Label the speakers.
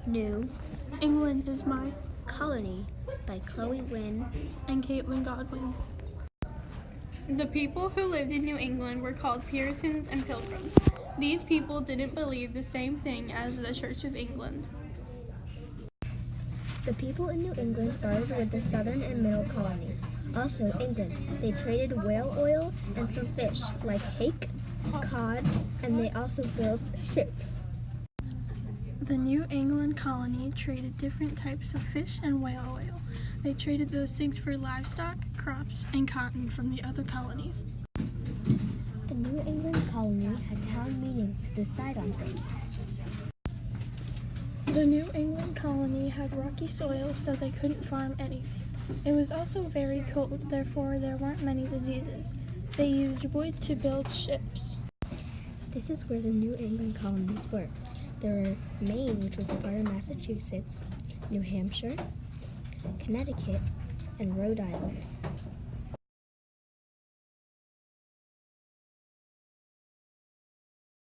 Speaker 1: New
Speaker 2: England is My
Speaker 1: Colony by Chloe
Speaker 2: and Kaitlyn Godwin. The people who lived in New England were called Puritans and Pilgrims. These people didn't believe the same thing as the Church of England.
Speaker 1: The people in New England bartered with the southern and middle colonies. Also, England. They traded whale oil and some fish, like hake, cod, and they also built ships.
Speaker 2: The New England colony traded different types of fish and whale oil. They traded those things for livestock, crops, and cotton from the other colonies.
Speaker 1: The New England colony had town meetings to decide on things.
Speaker 2: The New England colony had rocky soil, so they couldn't farm anything. It was also very cold, therefore there weren't many diseases. They used wood to build ships.
Speaker 1: This is where the New England colonies were. There were Maine, which was part of Massachusetts, New Hampshire, Connecticut, and Rhode Island.